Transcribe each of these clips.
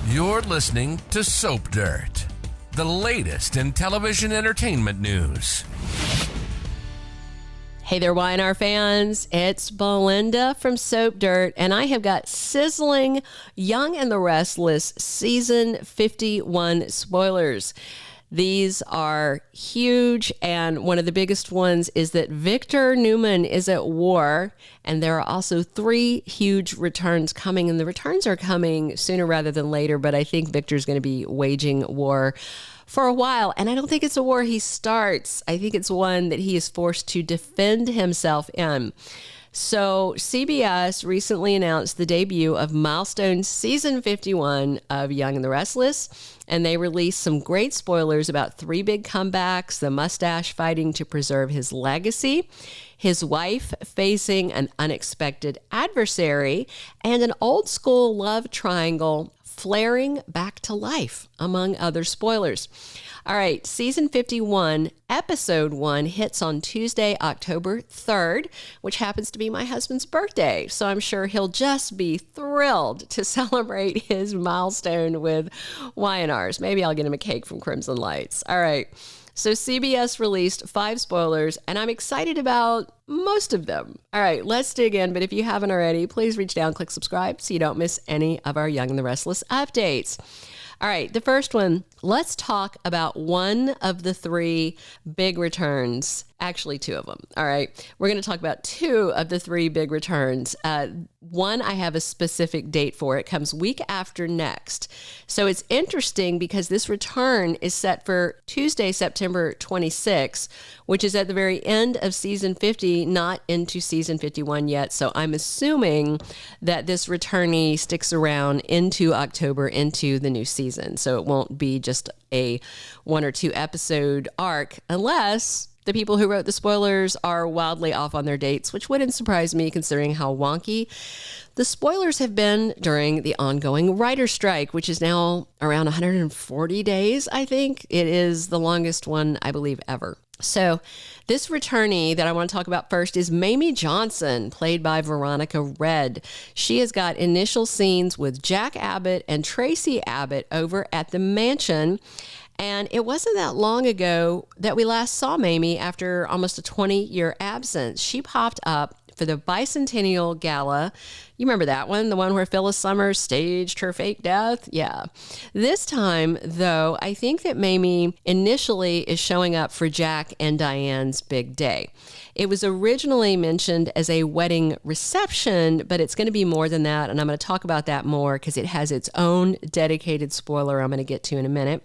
You're listening to Soap Dirt, the latest in television entertainment news. Hey there, Y&R fans. It's Belinda from Soap Dirt, and I have got sizzling Young and the Restless Season 51 spoilers. These are huge, and one of the biggest ones is that Victor Newman is at war, and there are also 3 huge returns coming, and the returns are coming sooner rather than later, but I think Victor's going to be waging war for a while, and I don't think it's a war he starts. I think it's one that he is forced to defend himself in. So CBS recently announced the debut of Milestone Season 51 of Young and the Restless, and they released some great spoilers about 3 big comebacks, the mustache fighting to preserve his legacy, his wife facing an unexpected adversary, and an old school love triangle flaring back to life, among other spoilers. All right, Season 51, Episode 1 hits on Tuesday, October 3rd, which happens to be my husband's birthday. So I'm sure he'll just be thrilled to celebrate his milestone with Y&Rs. Maybe I'll get him a cake from Crimson Lights. All right. So CBS released 5 spoilers, and I'm excited about most of them. All right, let's dig in. But if you haven't already, please reach down, click subscribe so you don't miss any of our Young and the Restless updates. All right, the first one, let's talk about one of the 3 big returns. Actually, 2 of them. All right, we're going to talk about 2 of the 3 big returns. One, I have a specific date for. It comes week after next. So it's interesting because this return is set for Tuesday, September 26th, which is at the very end of Season 50, not into Season 51 yet. So I'm assuming that this returnee sticks around into October, into the new season. So it won't be just a 1 or 2 episode arc unless the people who wrote the spoilers are wildly off on their dates, which wouldn't surprise me considering how wonky the spoilers have been during the ongoing writer's strike, which is now around 140 days, I think. It is the longest one, I believe, ever. So this returnee that I want to talk about first is Mamie Johnson, played by Veronica Redd. She has got initial scenes with Jack Abbott and Traci Abbott over at the mansion. And it wasn't that long ago that we last saw Mamie after almost a 20-year absence. She popped up for the Bicentennial Gala. You remember that one? The one where Phyllis Summers staged her fake death? Yeah. This time, though, I think that Mamie initially is showing up for Jack and Diane's big day. It was originally mentioned as a wedding reception, but it's going to be more than that, and I'm going to talk about that more because it has its own dedicated spoiler I'm going to get to in a minute.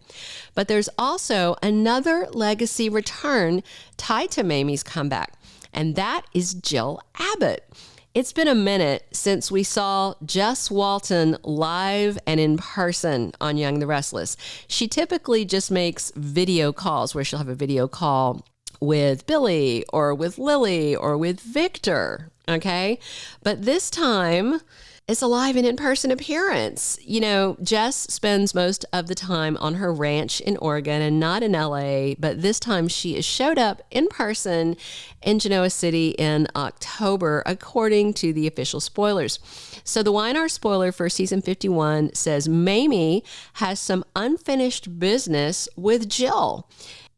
But there's also another legacy return tied to Mamie's comeback, and that is Jill Abbott. It's been a minute since we saw Jess Walton live and in person on Young and the Restless. She typically just makes video calls where she'll have a video call with Billy or with Lily or with Victor, okay? But this time, it's a live and in-person appearance. You know, Jess spends most of the time on her ranch in Oregon and not in LA, but this time she has showed up in person in Genoa City in October, according to the official spoilers. So the Y&R spoiler for Season 51 says Mamie has some unfinished business with Jill.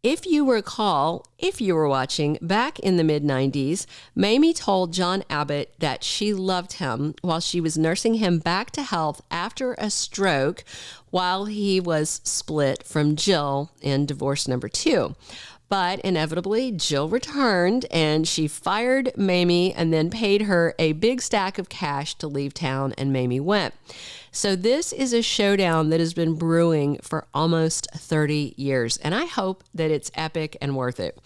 If you recall, if you were watching back in the mid-90s, Mamie told John Abbott that she loved him while she was nursing him back to health after a stroke while he was split from Jill in divorce number 2. But inevitably, Jill returned and she fired Mamie and then paid her a big stack of cash to leave town, and Mamie went. So this is a showdown that has been brewing for almost 30 years, and I hope that it's epic and worth it.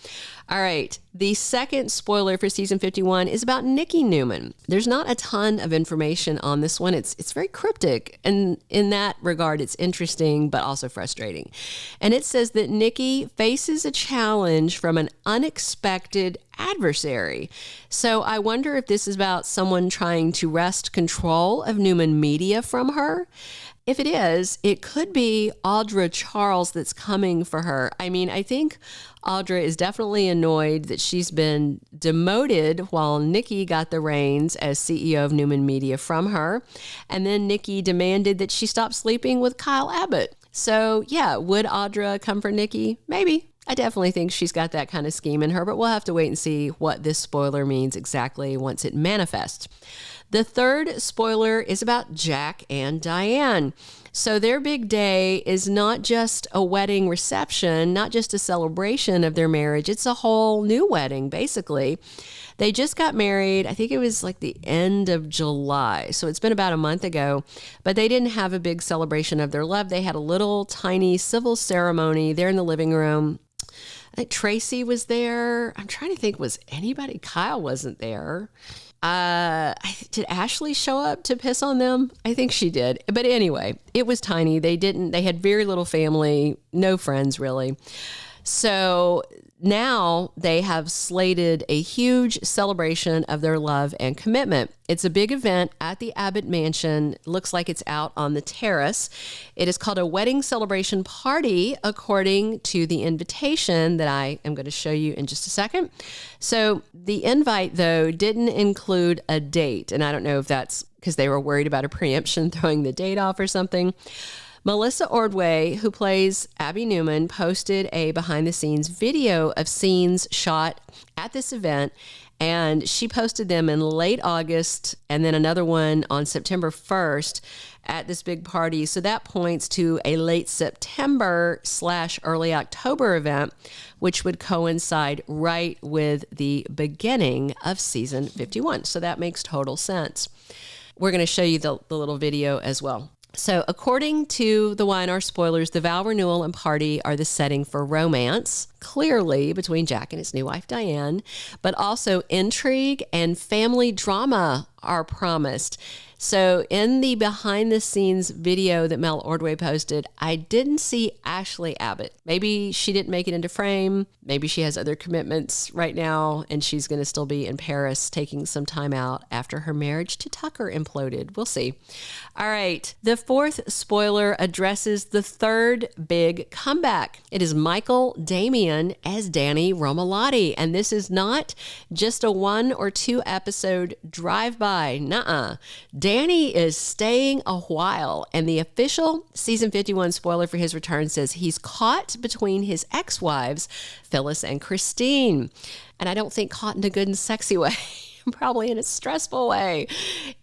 All right, the second spoiler for Season 51 is about Nikki Newman. There's not a ton of information on this one. It's very cryptic, and in that regard, it's interesting but also frustrating. And it says that Nikki faces a challenge from an unexpected adversary. So I wonder if this is about someone trying to wrest control of Newman Media from her. If it is, it could be Audra Charles that's coming for her. I mean, I think Audra is definitely annoyed that she's been demoted while Nikki got the reins as CEO of Newman Media from her. And then Nikki demanded that she stop sleeping with Kyle Abbott. So yeah, would Audra come for Nikki? Maybe. I definitely think she's got that kind of scheme in her, but we'll have to wait and see what this spoiler means exactly once it manifests. The third spoiler is about Jack and Diane. So their big day is not just a wedding reception, not just a celebration of their marriage. It's a whole new wedding, basically. They just got married. I think it was like the end of July. So it's been about a month ago, but they didn't have a big celebration of their love. They had a little tiny civil ceremony there in the living room. I think Traci was there. I'm trying to think, was anybody? Kyle wasn't there. Did Ashley show up to piss on them? I think she did. But anyway, it was tiny. They had very little family, no friends really. So now they have slated a huge celebration of their love and commitment. It's a big event at the Abbott Mansion. Looks like it's out on the terrace. It is called a wedding celebration party, according to the invitation that I am going to show you in just a second. So the invite, though, didn't include a date. And I don't know if that's because they were worried about a preemption throwing the date off or something. Melissa Ordway, who plays Abby Newman, posted a behind-the-scenes video of scenes shot at this event, and she posted them in late August and then another one on September 1st at this big party. So that points to a late September/early October event, which would coincide right with the beginning of season 51. So that makes total sense. We're going to show you the little video as well. So according to the YNR spoilers, the vow renewal and party are the setting for romance, clearly between Jack and his new wife, Diane, but also intrigue and family drama are promised. So in the behind the scenes video that Mel Ordway posted, I didn't see Ashley Abbott. Maybe she didn't make it into frame. Maybe she has other commitments right now and she's going to still be in Paris taking some time out after her marriage to Tucker imploded. We'll see. All right. The fourth spoiler addresses the third big comeback. It is Michael Damian as Danny Romalotti. And this is not just a 1 or 2 episode drive-by. Nuh-uh. Danny is staying a while, and the official season 51 spoiler for his return says he's caught between his ex-wives, Phyllis and Christine. And I don't think caught in a good and sexy way. Probably in a stressful way.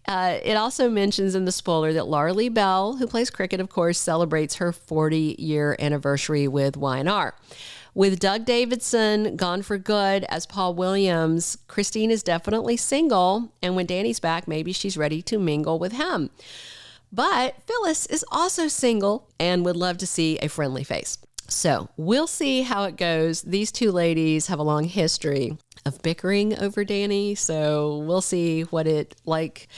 It also mentions in the spoiler that Lauralee Bell, who plays cricket, of course, celebrates her 40-year anniversary with YNR. With Doug Davidson gone for good as Paul Williams, Christine is definitely single, and when Danny's back, maybe she's ready to mingle with him. But Phyllis is also single and would love to see a friendly face. So we'll see how it goes. These two ladies have a long history of bickering over Danny, so we'll see what it like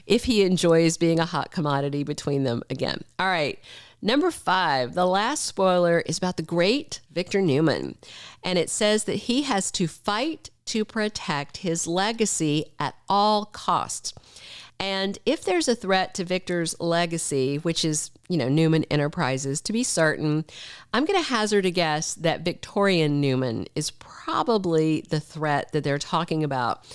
if he enjoys being a hot commodity between them again. All right. Number 5, the last spoiler is about the great Victor Newman, and it says that he has to fight to protect his legacy at all costs. And if there's a threat to Victor's legacy, which is, Newman Enterprises, to be certain, I'm going to hazard a guess that Victorian Newman is probably the threat that they're talking about.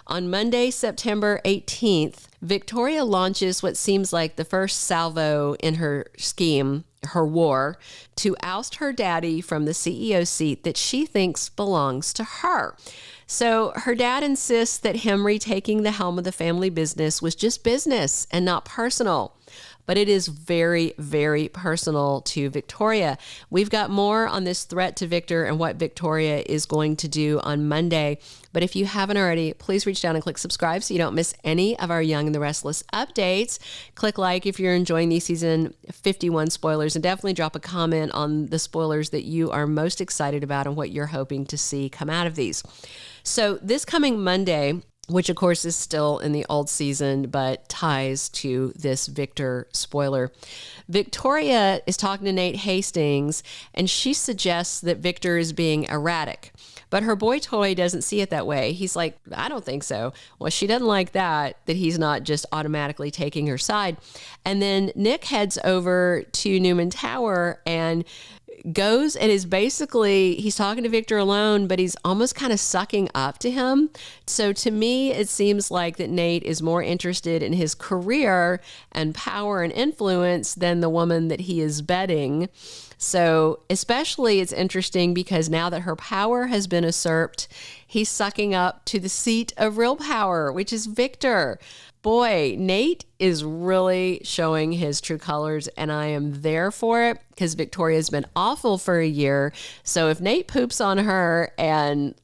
On Monday, September 18th, Victoria launches what seems like the first salvo in her scheme, her war, to oust her daddy from the CEO seat that she thinks belongs to her. So her dad insists that him retaking the helm of the family business was just business and not personal. But it is very, very personal to Victoria. We've got more on this threat to Victor and what Victoria is going to do on Monday. But if you haven't already, please reach down and click subscribe so you don't miss any of our Young and the Restless updates. Click like if you're enjoying these season 51 spoilers, and definitely drop a comment on the spoilers that you are most excited about and what you're hoping to see come out of these. So this coming Monday, which of course is still in the old season, but ties to this Victor spoiler. Victoria is talking to Nate Hastings, and she suggests that Victor is being erratic. But her boy toy doesn't see it that way. He's like, I don't think so. Well, she doesn't like that he's not just automatically taking her side. And then Nick heads over to Newman Tower and goes and is basically, he's talking to Victor alone, but he's almost kind of sucking up to him. So to me, it seems like that Nate is more interested in his career and power and influence than the woman that he is betting. So especially it's interesting because now that her power has been usurped, he's sucking up to the seat of real power, which is Victor. Boy, Nate is really showing his true colors, and I am there for it because Victoria's been awful for a year. So if Nate poops on her and,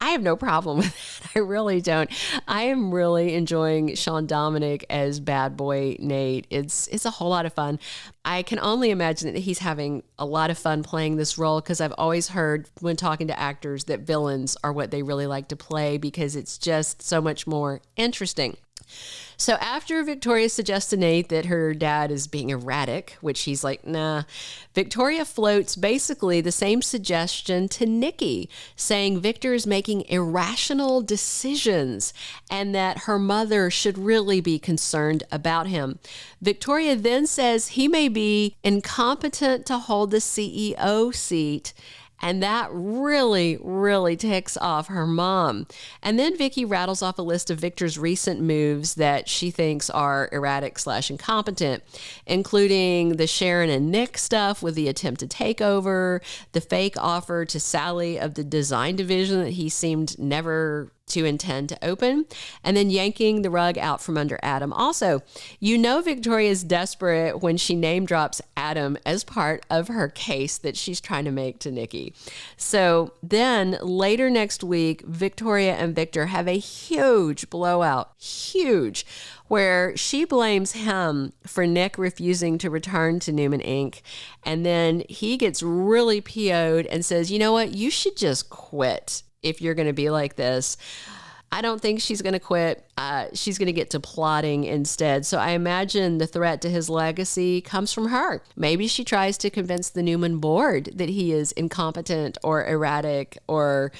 I have no problem with that. I really don't. I am really enjoying Sean Dominic as bad boy Nate. It's a whole lot of fun. I can only imagine that he's having a lot of fun playing this role because I've always heard when talking to actors that villains are what they really like to play because it's just so much more interesting. So after Victoria suggests to Nate that her dad is being erratic, which he's like, nah, Victoria floats basically the same suggestion to Nikki, saying Victor is making irrational decisions and that her mother should really be concerned about him. Victoria then says he may be incompetent to hold the CEO seat. And that really, really ticks off her mom. And then Vicky rattles off a list of Victor's recent moves that she thinks are erratic/incompetent, including the Sharon and Nick stuff with the attempted takeover, the fake offer to Sally of the design division that he seemed never to intend to open, and then yanking the rug out from under Adam. Also, Victoria is desperate when she name drops Adam as part of her case that she's trying to make to Nikki. So then later next week, Victoria and Victor have a huge blowout, where she blames him for Nick refusing to return to Newman Inc. And then he gets really PO'd and says, you know what, you should just quit. If you're going to be like this. I don't think she's going to quit. She's going to get to plotting instead. So I imagine the threat to his legacy comes from her. Maybe she tries to convince the Newman board that he is incompetent or erratic or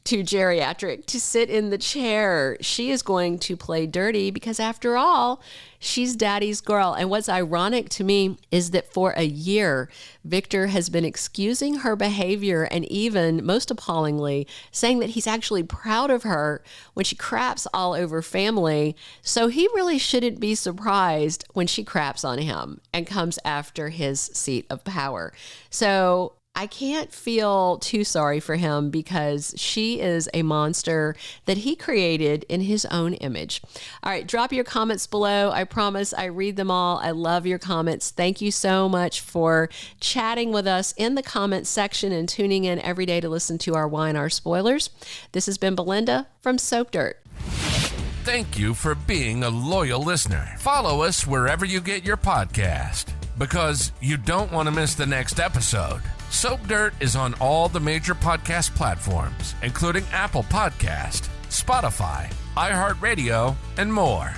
too geriatric to sit in the chair. She is going to play dirty because after all, she's daddy's girl. And what's ironic to me is that for a year, Victor has been excusing her behavior and even, most appallingly, saying that he's actually proud of her when she craps all over family. So he really shouldn't be surprised when she craps on him and comes after his seat of power. So I can't feel too sorry for him because she is a monster that he created in his own image. All right, drop your comments below. I promise I read them all. I love your comments. Thank you so much for chatting with us in the comments section and tuning in every day to listen to our Wine Our Spoilers. This has been Belinda from Soap Dirt. Thank you for being a loyal listener. Follow us wherever you get your podcast because you don't want to miss the next episode. Soap Dirt is on all the major podcast platforms, including Apple Podcast, Spotify, iHeartRadio, and more.